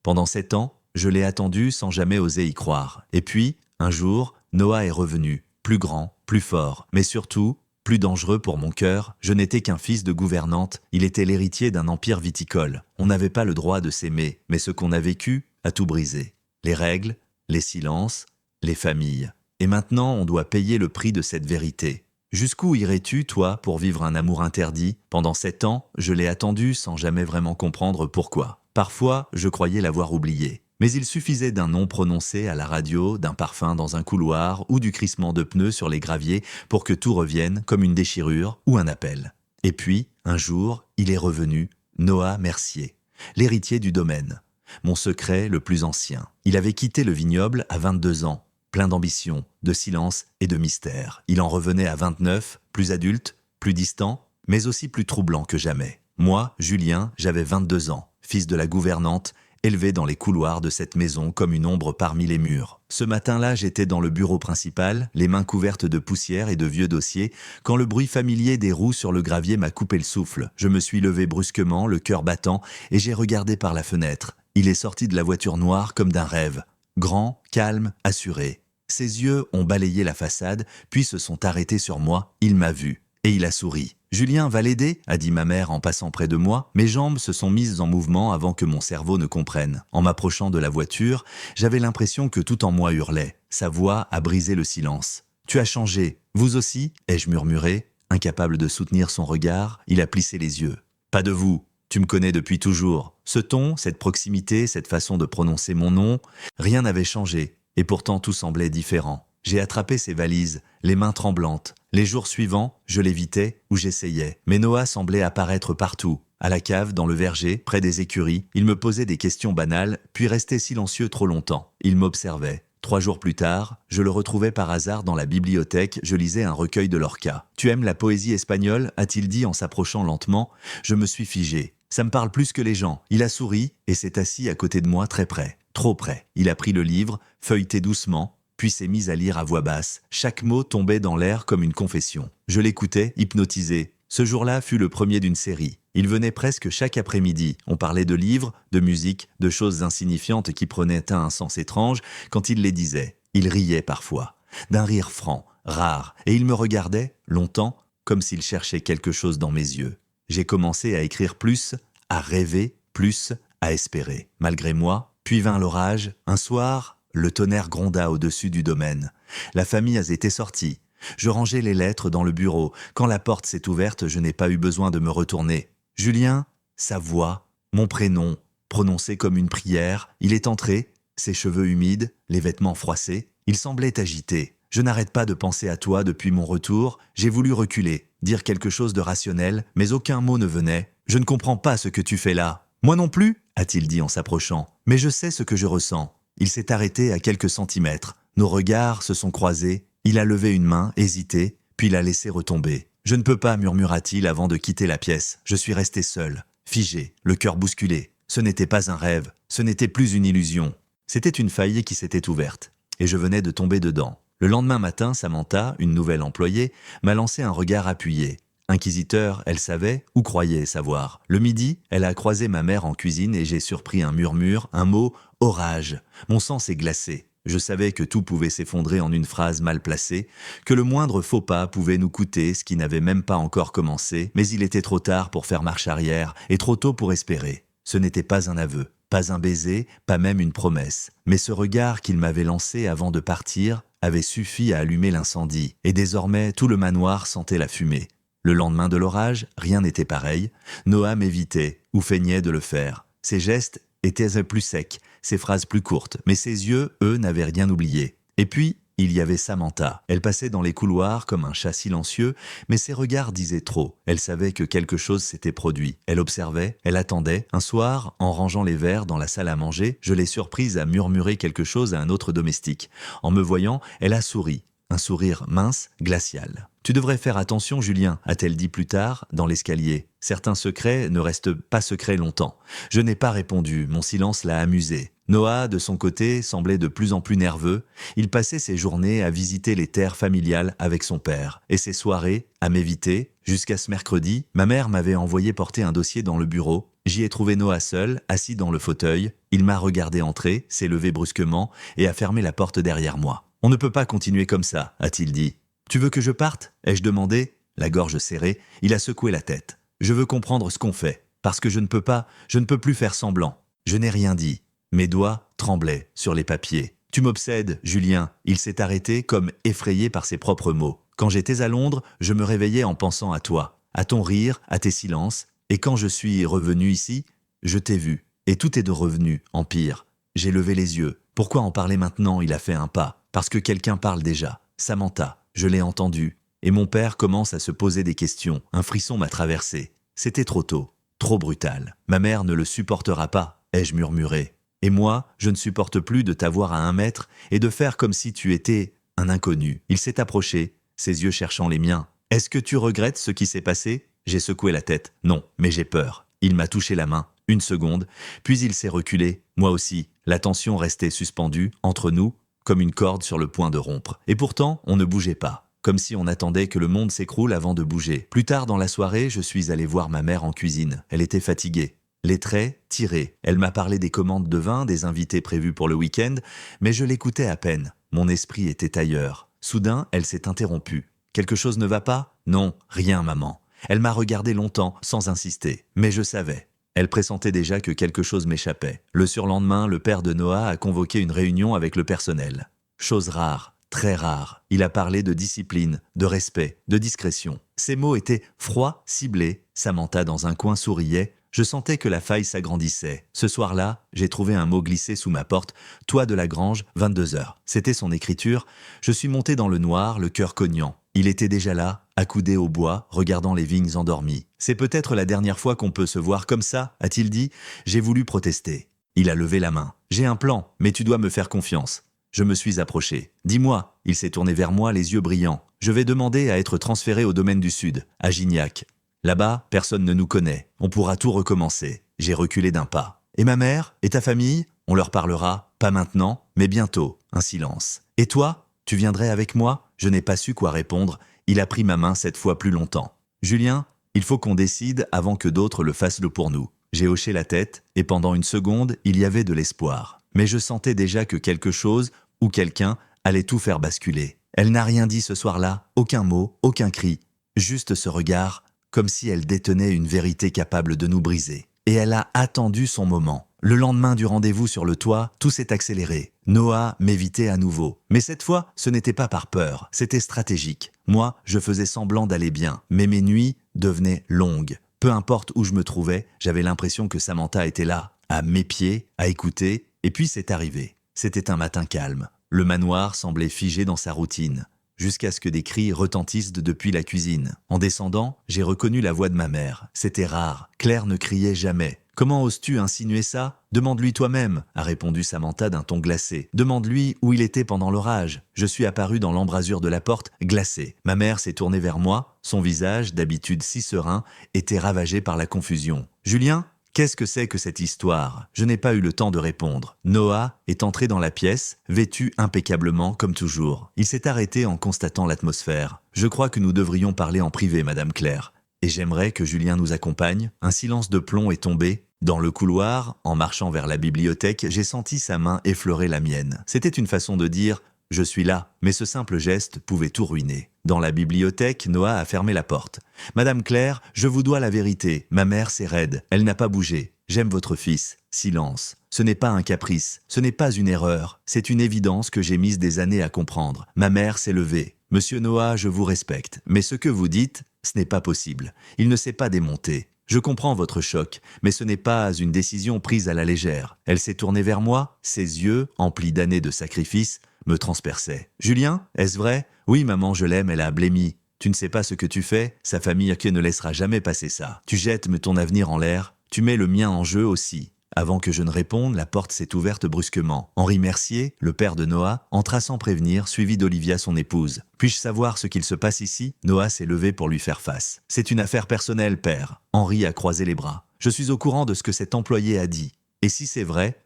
Pendant 7 ans, je l'ai attendu sans jamais oser y croire. Et puis, un jour, Noah est revenu, plus grand, plus fort, mais surtout, plus dangereux pour mon cœur. Je n'étais qu'un fils de gouvernante, il était l'héritier d'un empire viticole. On n'avait pas le droit de s'aimer, mais ce qu'on a vécu a tout brisé. Les règles, les silences, les familles. Et maintenant, on doit payer le prix de cette vérité. Jusqu'où irais-tu, toi, pour vivre un amour interdit? Pendant 7 ans, je l'ai attendu sans jamais vraiment comprendre pourquoi. Parfois, je croyais l'avoir oublié. Mais il suffisait d'un nom prononcé à la radio, d'un parfum dans un couloir ou du crissement de pneus sur les graviers pour que tout revienne comme une déchirure ou un appel. Et puis, un jour, il est revenu, Noah Mercier, l'héritier du domaine. Mon secret le plus ancien. Il avait quitté le vignoble à 22 ans, plein d'ambition, de silence et de mystère. Il en revenait à 29, plus adulte, plus distant, mais aussi plus troublant que jamais. Moi, Julien, j'avais 22 ans, fils de la gouvernante, élevé dans les couloirs de cette maison comme une ombre parmi les murs. Ce matin-là, j'étais dans le bureau principal, les mains couvertes de poussière et de vieux dossiers, quand le bruit familier des roues sur le gravier m'a coupé le souffle. Je me suis levé brusquement, le cœur battant, et j'ai regardé par la fenêtre. Il est sorti de la voiture noire comme d'un rêve. Grand, calme, assuré. Ses yeux ont balayé la façade, puis se sont arrêtés sur moi. Il m'a vu. Et il a souri. « Julien va l'aider ?» a dit ma mère en passant près de moi. Mes jambes se sont mises en mouvement avant que mon cerveau ne comprenne. En m'approchant de la voiture, j'avais l'impression que tout en moi hurlait. Sa voix a brisé le silence. « Tu as changé. Vous aussi ?» ai-je murmuré. Incapable de soutenir son regard, il a plissé les yeux. « Pas de vous. Tu me connais depuis toujours. » Ce ton, cette proximité, cette façon de prononcer mon nom, rien n'avait changé. Et pourtant tout semblait différent. J'ai attrapé ses valises, les mains tremblantes. Les jours suivants, je l'évitais ou j'essayais. Mais Noah semblait apparaître partout. À la cave, dans le verger, près des écuries, il me posait des questions banales, puis restait silencieux trop longtemps. Il m'observait. 3 jours plus tard, je le retrouvais par hasard dans la bibliothèque, je lisais un recueil de Lorca. « Tu aimes la poésie espagnole ?» a-t-il dit en s'approchant lentement. Je me suis figé. Ça me parle plus que les gens. Il a souri et s'est assis à côté de moi très près. Trop près. Il a pris le livre, feuilleté doucement, puis s'est mis à lire à voix basse. Chaque mot tombait dans l'air comme une confession. Je l'écoutais, hypnotisé. Ce jour-là fut le premier d'une série. Il venait presque chaque après-midi. On parlait de livres, de musique, de choses insignifiantes qui prenaient un sens étrange quand il les disait. Il riait parfois, d'un rire franc, rare, et il me regardait, longtemps, comme s'il cherchait quelque chose dans mes yeux. J'ai commencé à écrire plus, à rêver plus, à espérer. Malgré moi, puis vint l'orage. Un soir, le tonnerre gronda au-dessus du domaine. La famille a été sortie. Je rangeais les lettres dans le bureau. Quand la porte s'est ouverte, je n'ai pas eu besoin de me retourner. Julien, sa voix, mon prénom, prononcé comme une prière, il est entré, ses cheveux humides, les vêtements froissés. Il semblait agité. Je n'arrête pas de penser à toi depuis mon retour. J'ai voulu reculer, dire quelque chose de rationnel, mais aucun mot ne venait. Je ne comprends pas ce que tu fais là. Moi non plus, a-t-il dit en s'approchant. Mais je sais ce que je ressens. Il s'est arrêté à quelques centimètres. Nos regards se sont croisés. Il a levé une main, hésité, puis l'a laissé retomber. « Je ne peux pas, murmura-t-il avant de quitter la pièce. Je suis resté seul, figé, le cœur bousculé. Ce n'était pas un rêve, ce n'était plus une illusion. C'était une faille qui s'était ouverte, et je venais de tomber dedans. Le lendemain matin, Samantha, une nouvelle employée, m'a lancé un regard appuyé. Inquisiteur, elle savait ou croyait savoir. Le midi, elle a croisé ma mère en cuisine et j'ai surpris un murmure, un mot « orage ». Mon sang s'est glacé. Je savais que tout pouvait s'effondrer en une phrase mal placée, que le moindre faux pas pouvait nous coûter ce qui n'avait même pas encore commencé, mais il était trop tard pour faire marche arrière et trop tôt pour espérer. Ce n'était pas un aveu, pas un baiser, pas même une promesse. Mais ce regard qu'il m'avait lancé avant de partir avait suffi à allumer l'incendie, et désormais tout le manoir sentait la fumée. Le lendemain de l'orage, rien n'était pareil. Noah m'évitait ou feignait de le faire. Ses gestes étaient plus secs, ses phrases plus courtes, mais ses yeux, eux, n'avaient rien oublié. Et puis, il y avait Samantha. Elle passait dans les couloirs comme un chat silencieux, mais ses regards disaient trop. Elle savait que quelque chose s'était produit. Elle observait, elle attendait. Un soir, en rangeant les verres dans la salle à manger, je l'ai surprise à murmurer quelque chose à un autre domestique. En me voyant, elle a souri. Un sourire mince, glacial. « Tu devrais faire attention, Julien », a-t-elle dit plus tard, dans l'escalier. « Certains secrets ne restent pas secrets longtemps. » Je n'ai pas répondu, mon silence l'a amusé. Noah, de son côté, semblait de plus en plus nerveux. Il passait ses journées à visiter les terres familiales avec son père, et ses soirées à m'éviter. Jusqu'à ce mercredi, ma mère m'avait envoyé porter un dossier dans le bureau. J'y ai trouvé Noah seul, assis dans le fauteuil. Il m'a regardé entrer, s'est levé brusquement et a fermé la porte derrière moi. « On ne peut pas continuer comme ça », a-t-il dit. « Tu veux que je parte ?» ai-je demandé. La gorge serrée, il a secoué la tête. « Je veux comprendre ce qu'on fait, parce que je ne peux plus faire semblant. » Je n'ai rien dit. Mes doigts tremblaient sur les papiers. « Tu m'obsèdes, Julien !» Il s'est arrêté, comme effrayé par ses propres mots. « Quand j'étais à Londres, je me réveillais en pensant à toi, à ton rire, à tes silences. Et quand je suis revenu ici, je t'ai vu. Et tout est revenu, en pire. J'ai levé les yeux. Pourquoi en parler maintenant ?» Il a fait un pas. « Parce que quelqu'un parle déjà. Samantha, je l'ai entendu. Et mon père commence à se poser des questions. Un frisson m'a traversé. C'était trop tôt, trop brutal. Ma mère ne le supportera pas, ai-je murmuré. Et moi, je ne supporte plus de t'avoir à 1 mètre et de faire comme si tu étais un inconnu. » Il s'est approché, ses yeux cherchant les miens. « Est-ce que tu regrettes ce qui s'est passé ?» J'ai secoué la tête. « Non, mais j'ai peur. » Il m'a touché la main, 1 seconde, puis il s'est reculé. Moi aussi, la tension restait suspendue, entre nous, comme une corde sur le point de rompre. Et pourtant, on ne bougeait pas, comme si on attendait que le monde s'écroule avant de bouger. Plus tard dans la soirée, je suis allé voir ma mère en cuisine. Elle était fatiguée, les traits tirés. Elle m'a parlé des commandes de vin, des invités prévus pour le week-end, mais je l'écoutais à peine. Mon esprit était ailleurs. Soudain, elle s'est interrompue. « Quelque chose ne va pas ?»« Non, rien, maman. » Elle m'a regardé longtemps, sans insister. Mais je savais. Elle pressentait déjà que quelque chose m'échappait. Le surlendemain, le père de Noah a convoqué une réunion avec le personnel. Chose rare, très rare. Il a parlé de discipline, de respect, de discrétion. Ces mots étaient froids, ciblés. Samantha, dans un coin, souriait. Je sentais que la faille s'agrandissait. Ce soir-là, j'ai trouvé un mot glissé sous ma porte. « Toit de la Grange, 22h. » C'était son écriture. Je suis monté dans le noir, le cœur cognant. Il était déjà là, accoudé au bois, regardant les vignes endormies. « C'est peut-être la dernière fois qu'on peut se voir comme ça », a-t-il dit. J'ai voulu protester. Il a levé la main. « J'ai un plan, mais tu dois me faire confiance. » Je me suis approché. « Dis-moi », il s'est tourné vers moi, les yeux brillants. « Je vais demander à être transféré au domaine du Sud, à Gignac. Là-bas, personne ne nous connaît. On pourra tout recommencer. » J'ai reculé d'1 pas. « Et ma mère ? Et ta famille ? On leur parlera, pas maintenant, mais bientôt. » Un silence. « Et toi ? Tu viendrais avec moi ?» Je n'ai pas su quoi répondre. Il a pris ma main cette fois plus longtemps. « Julien, il faut qu'on décide avant que d'autres le fassent pour nous. » J'ai hoché la tête, et pendant 1 seconde, il y avait de l'espoir. Mais je sentais déjà que quelque chose, ou quelqu'un, allait tout faire basculer. Elle n'a rien dit ce soir-là, aucun mot, aucun cri. Juste ce regard, comme si elle détenait une vérité capable de nous briser. Et elle a attendu son moment. Le lendemain du rendez-vous sur le toit, tout s'est accéléré. Noah m'évitait à nouveau. Mais cette fois, ce n'était pas par peur, c'était stratégique. Moi, je faisais semblant d'aller bien, mais mes nuits devenaient longues. Peu importe où je me trouvais, j'avais l'impression que Samantha était là, à mes pieds, à écouter, et puis c'est arrivé. C'était un matin calme. Le manoir semblait figé dans sa routine, jusqu'à ce que des cris retentissent depuis la cuisine. En descendant, j'ai reconnu la voix de ma mère. C'était rare, Claire ne criait jamais. « Comment oses-tu insinuer ça ? Demande-lui toi-même » a répondu Samantha d'un ton glacé. « Demande-lui où il était pendant l'orage. » Je suis apparu dans l'embrasure de la porte, glacé. Ma mère s'est tournée vers moi. Son visage, d'habitude si serein, était ravagé par la confusion. « Julien ? Qu'est-ce que c'est que cette histoire ?» Je n'ai pas eu le temps de répondre. Noah est entré dans la pièce, vêtu impeccablement comme toujours. Il s'est arrêté en constatant l'atmosphère. « Je crois que nous devrions parler en privé, Madame Claire. Et j'aimerais que Julien nous accompagne. » Un silence de plomb est tombé. Dans le couloir, en marchant vers la bibliothèque, j'ai senti sa main effleurer la mienne. C'était une façon de dire « Je suis là », mais ce simple geste pouvait tout ruiner. Dans la bibliothèque, Noah a fermé la porte. « Madame Claire, je vous dois la vérité. Ma mère, c'est raide. Elle n'a pas bougé. J'aime votre fils. » Silence. Ce n'est pas un caprice. Ce n'est pas une erreur. C'est une évidence que j'ai mise des années à comprendre. Ma mère s'est levée. « Monsieur Noah, je vous respecte. Mais ce que vous dites, ce n'est pas possible. Il ne s'est pas démonté. Je comprends votre choc, mais ce n'est pas une décision prise à la légère. » Elle s'est tournée vers moi. Ses yeux, emplis d'années de sacrifice, me transperçaient. « Julien, est-ce vrai ? » « Oui, maman, je l'aime, elle a blêmi. Tu ne sais pas ce que tu fais, sa famille qui ne laissera jamais passer ça. Tu jettes ton avenir en l'air, tu mets le mien en jeu aussi. » Avant que je ne réponde, la porte s'est ouverte brusquement. Henri Mercier, le père de Noah, entra sans prévenir, suivi d'Olivia, son épouse. « Puis-je savoir ce qu'il se passe ici ?» Noah s'est levé pour lui faire face. « C'est une affaire personnelle, père. » Henri a croisé les bras. « Je suis au courant de ce que cet employé a dit. Et si c'est vrai,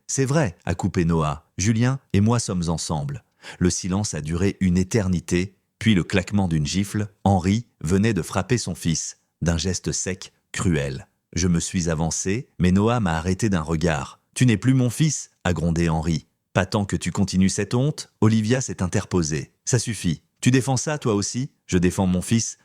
a coupé Noah. Julien et moi sommes ensemble. » Le silence a duré une éternité, puis le claquement d'une gifle. Henri venait de frapper son fils, d'un geste sec, cruel. Je me suis avancé, mais Noah m'a arrêté d'un regard. « Tu n'es plus mon fils » a grondé Henri. « Pas tant que tu continues cette honte » Olivia s'est interposée. « Ça suffit. Tu défends ça, toi aussi ?»« Je défends mon fils. »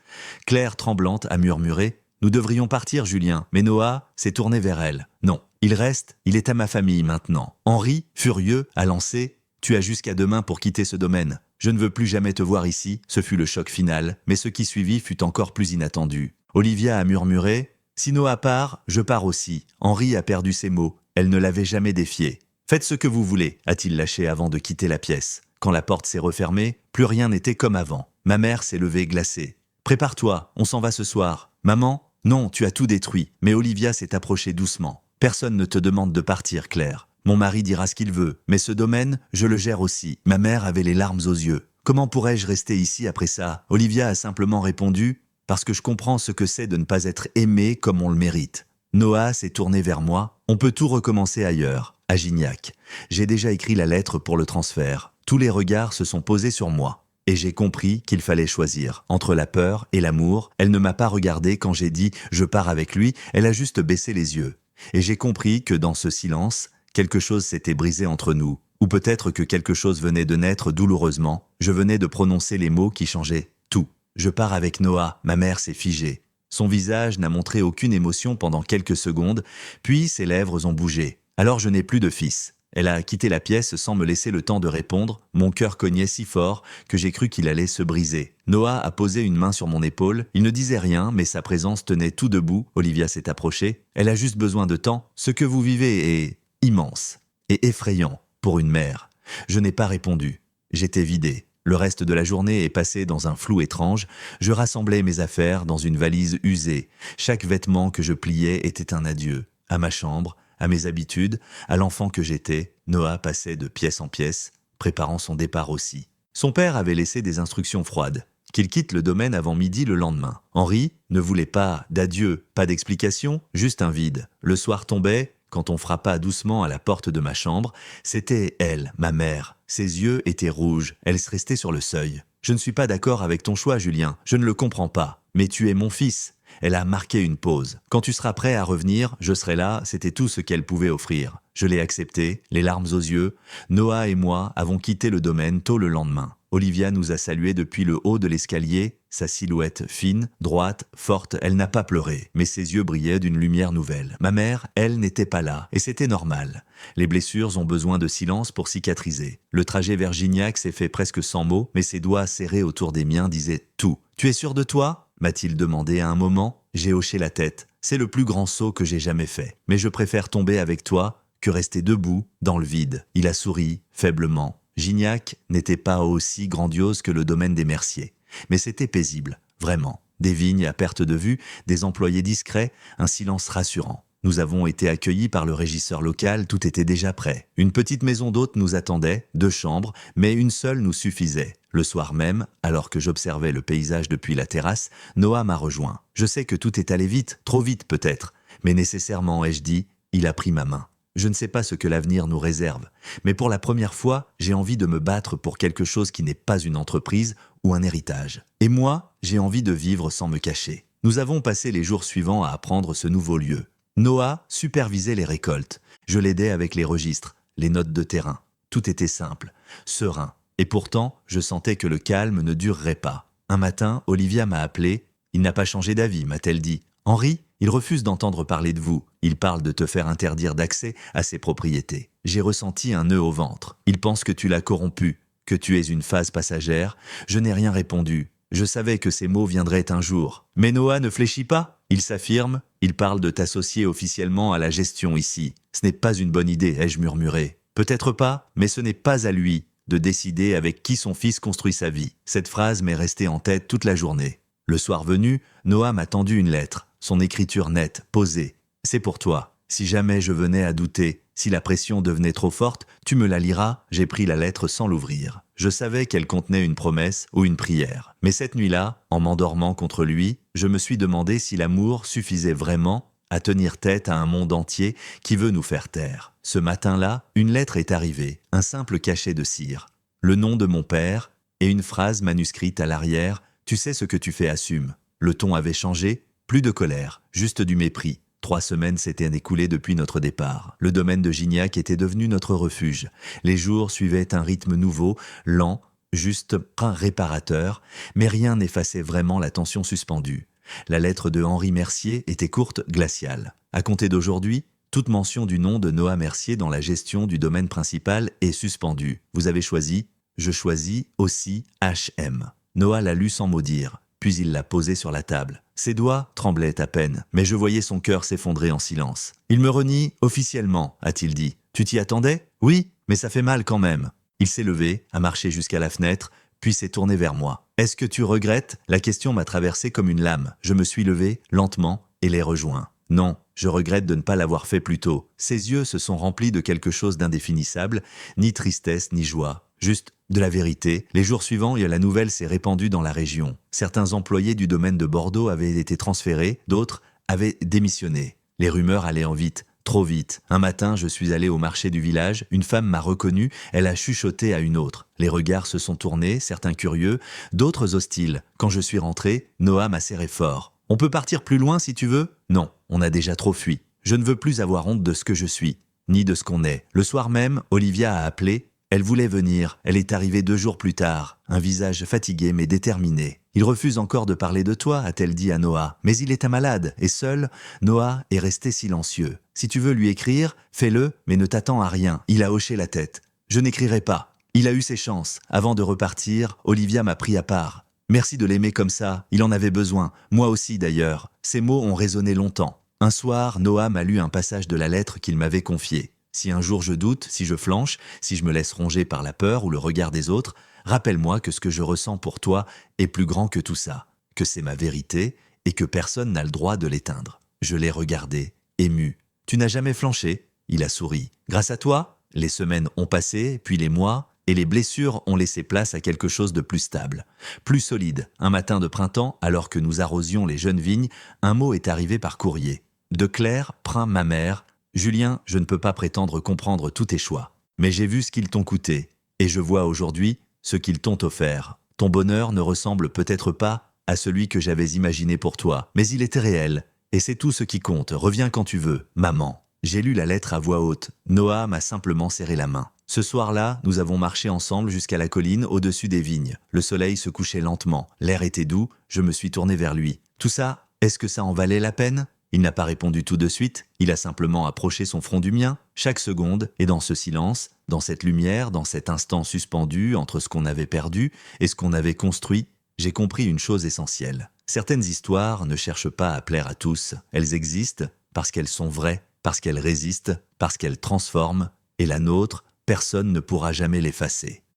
Claire, tremblante, a murmuré. « Nous devrions partir, Julien. » Mais Noah s'est tourné vers elle. « Non, il reste, il est à ma famille maintenant. » Henri, furieux, a lancé. « Tu as jusqu'à demain pour quitter ce domaine. Je ne veux plus jamais te voir ici. » Ce fut le choc final, mais ce qui suivit fut encore plus inattendu. Olivia a murmuré. « Si Noah part, je pars aussi. » Henri a perdu ses mots. Elle ne l'avait jamais défié. « Faites ce que vous voulez » a-t-il lâché avant de quitter la pièce. Quand la porte s'est refermée, plus rien n'était comme avant. Ma mère s'est levée glacée. « Prépare-toi, on s'en va ce soir. »« Maman ? » ?»« Non, tu as tout détruit. » Mais Olivia s'est approchée doucement. « Personne ne te demande de partir, Claire. Mon mari dira ce qu'il veut, mais ce domaine, je le gère aussi. » Ma mère avait les larmes aux yeux. « Comment pourrais-je rester ici après ça ?» Olivia a simplement répondu « Parce que je comprends ce que c'est de ne pas être aimé comme on le mérite. » Noah s'est tourné vers moi. « On peut tout recommencer ailleurs, à Gignac. J'ai déjà écrit la lettre pour le transfert. Tous les regards se sont posés sur moi. Et j'ai compris qu'il fallait choisir. Entre la peur et l'amour, elle ne m'a pas regardé quand j'ai dit « je pars avec lui », elle a juste baissé les yeux. Et j'ai compris que dans ce silence, quelque chose s'était brisé entre nous. Ou peut-être que quelque chose venait de naître douloureusement. Je venais de prononcer les mots qui changeaient tout. Je pars avec Noah, ma mère s'est figée. Son visage n'a montré aucune émotion pendant quelques secondes, puis ses lèvres ont bougé. Alors je n'ai plus de fils. Elle a quitté la pièce sans me laisser le temps de répondre. Mon cœur cognait si fort que j'ai cru qu'il allait se briser. Noah a posé une main sur mon épaule. Il ne disait rien, mais sa présence tenait tout debout. Olivia s'est approchée. Elle a juste besoin de temps. Ce que vous vivez est immense et effrayant pour une mère. Je n'ai pas répondu. J'étais vidé. Le reste de la journée est passé dans un flou étrange. Je rassemblais mes affaires dans une valise usée. Chaque vêtement que je pliais était un adieu. À ma chambre, à mes habitudes, à l'enfant que j'étais, Noah passait de pièce en pièce, préparant son départ aussi. Son père avait laissé des instructions froides, qu'il quitte le domaine avant midi le lendemain. Henri ne voulait pas d'adieu, pas d'explication, juste un vide. Le soir tombait, quand on frappa doucement à la porte de ma chambre, c'était elle, ma mère. Ses yeux étaient rouges, elle restait sur le seuil. « Je ne suis pas d'accord avec ton choix, Julien, je ne le comprends pas. Mais tu es mon fils. » Elle a marqué une pause. « Quand tu seras prêt à revenir, je serai là, c'était tout ce qu'elle pouvait offrir. » Je l'ai accepté, les larmes aux yeux. Noah et moi avons quitté le domaine tôt le lendemain. Olivia nous a salués depuis le haut de l'escalier. Sa silhouette fine, droite, forte, elle n'a pas pleuré, mais ses yeux brillaient d'une lumière nouvelle. Ma mère, elle, n'était pas là, et c'était normal. Les blessures ont besoin de silence pour cicatriser. Le trajet vers Gignac s'est fait presque sans mots, mais ses doigts serrés autour des miens disaient tout. « Tu es sûr de toi ?» m'a-t-il demandé à un moment. J'ai hoché la tête. C'est le plus grand saut que j'ai jamais fait. Mais je préfère tomber avec toi que rester debout dans le vide. Il a souri, faiblement. Gignac n'était pas aussi grandiose que le domaine des Merciers. Mais c'était paisible, vraiment. Des vignes à perte de vue, des employés discrets, un silence rassurant. Nous avons été accueillis par le régisseur local, tout était déjà prêt. Une petite maison d'hôtes nous attendait, 2 chambres, mais une seule nous suffisait. Le soir même, alors que j'observais le paysage depuis la terrasse, Noah m'a rejoint. Je sais que tout est allé vite, trop vite peut-être, mais nécessairement, ai-je dit, il a pris ma main. Je ne sais pas ce que l'avenir nous réserve, mais pour la première fois, j'ai envie de me battre pour quelque chose qui n'est pas une entreprise ou un héritage. Et moi, j'ai envie de vivre sans me cacher. Nous avons passé les jours suivants à apprendre ce nouveau lieu. Noah supervisait les récoltes. Je l'aidais avec les registres, les notes de terrain. Tout était simple, serein. Et pourtant, je sentais que le calme ne durerait pas. Un matin, Olivia m'a appelé. « Il n'a pas changé d'avis », m'a-t-elle dit. « Henri, il refuse d'entendre parler de vous. Il parle de te faire interdire d'accès à ses propriétés. » J'ai ressenti un nœud au ventre. « Il pense que tu l'as corrompu, que tu es une phase passagère. » Je n'ai rien répondu. Je savais que ces mots viendraient un jour. Mais Noah ne fléchit pas. Il s'affirme. Il parle de t'associer officiellement à la gestion ici. Ce n'est pas une bonne idée, ai-je murmuré. Peut-être pas, mais ce n'est pas à lui de décider avec qui son fils construit sa vie. Cette phrase m'est restée en tête toute la journée. Le soir venu, Noah m'a tendu une lettre, son écriture nette, posée. « C'est pour toi. Si jamais je venais à douter, si la pression devenait trop forte, tu me la liras. » J'ai pris la lettre sans l'ouvrir. Je savais qu'elle contenait une promesse ou une prière. Mais cette nuit-là, en m'endormant contre lui, je me suis demandé si l'amour suffisait vraiment à tenir tête à un monde entier qui veut nous faire taire. Ce matin-là, une lettre est arrivée, un simple cachet de cire. Le nom de mon père et une phrase manuscrite à l'arrière « Tu sais ce que tu fais, assume ». Le ton avait changé, plus de colère, juste du mépris. 3 semaines s'étaient écoulées depuis notre départ. Le domaine de Gignac était devenu notre refuge. Les jours suivaient un rythme nouveau, lent, juste un réparateur, mais rien n'effaçait vraiment la tension suspendue. La lettre de Henri Mercier était courte, glaciale. À compter d'aujourd'hui, toute mention du nom de Noah Mercier dans la gestion du domaine principal est suspendue. Vous avez choisi, je choisis aussi HM. Noah l'a lu sans mot dire, puis il l'a posé sur la table. Ses doigts tremblaient à peine, mais je voyais son cœur s'effondrer en silence. Il me renie officiellement, a-t-il dit. Tu t'y attendais? Oui, mais ça fait mal quand même. Il s'est levé, a marché jusqu'à la fenêtre, puis s'est tourné vers moi. Est-ce que tu regrettes? La question m'a traversé comme une lame. Je me suis levé, lentement, et l'ai rejoint. Non, je regrette de ne pas l'avoir fait plus tôt. Ses yeux se sont remplis de quelque chose d'indéfinissable, ni tristesse, ni joie. Juste de la vérité. Les jours suivants, la nouvelle s'est répandue dans la région. Certains employés du domaine de Bordeaux avaient été transférés, d'autres avaient démissionné. Les rumeurs allaient en vite, trop vite. Un matin, je suis allé au marché du village, une femme m'a reconnu, elle a chuchoté à une autre. Les regards se sont tournés, certains curieux, d'autres hostiles. Quand je suis rentré, Noah m'a serré fort. On peut partir plus loin si tu veux? Non, on a déjà trop fui. Je ne veux plus avoir honte de ce que je suis, ni de ce qu'on est. Le soir même, Olivia a appelé. Elle voulait venir, elle est arrivée 2 jours plus tard, un visage fatigué mais déterminé. Il refuse encore de parler de toi, a-t-elle dit à Noah. Mais il est malade, et seul, Noah est resté silencieux. Si tu veux lui écrire, fais-le, mais ne t'attends à rien. Il a hoché la tête. Je n'écrirai pas. Il a eu ses chances. Avant de repartir, Olivia m'a pris à part. Merci de l'aimer comme ça, il en avait besoin. Moi aussi d'ailleurs. Ces mots ont résonné longtemps. Un soir, Noah m'a lu un passage de la lettre qu'il m'avait confiée. Si un jour je doute, si je flanche, si je me laisse ronger par la peur ou le regard des autres, rappelle-moi que ce que je ressens pour toi est plus grand que tout ça, que c'est ma vérité et que personne n'a le droit de l'éteindre. Je l'ai regardé, ému. Tu n'as jamais flanché? Il a souri. Grâce à toi, les semaines ont passé, puis les mois, et les blessures ont laissé place à quelque chose de plus stable, plus solide. Un matin de printemps, alors que nous arrosions les jeunes vignes, un mot est arrivé par courrier. De Claire, prin ma mère. Julien, je ne peux pas prétendre comprendre tous tes choix, mais j'ai vu ce qu'ils t'ont coûté, et je vois aujourd'hui ce qu'ils t'ont offert. Ton bonheur ne ressemble peut-être pas à celui que j'avais imaginé pour toi, mais il était réel, et c'est tout ce qui compte. Reviens quand tu veux, maman. J'ai lu la lettre à voix haute. Noah m'a simplement serré la main. Ce soir-là, nous avons marché ensemble jusqu'à la colline au-dessus des vignes. Le soleil se couchait lentement, l'air était doux, je me suis tourné vers lui. Tout ça, est-ce que ça en valait la peine ? Il n'a pas répondu tout de suite, il a simplement approché son front du mien. Chaque seconde, et dans ce silence, dans cette lumière, dans cet instant suspendu entre ce qu'on avait perdu et ce qu'on avait construit, j'ai compris une chose essentielle. Certaines histoires ne cherchent pas à plaire à tous. Elles existent parce qu'elles sont vraies, parce qu'elles résistent, parce qu'elles transforment, et la nôtre, personne ne pourra jamais l'effacer.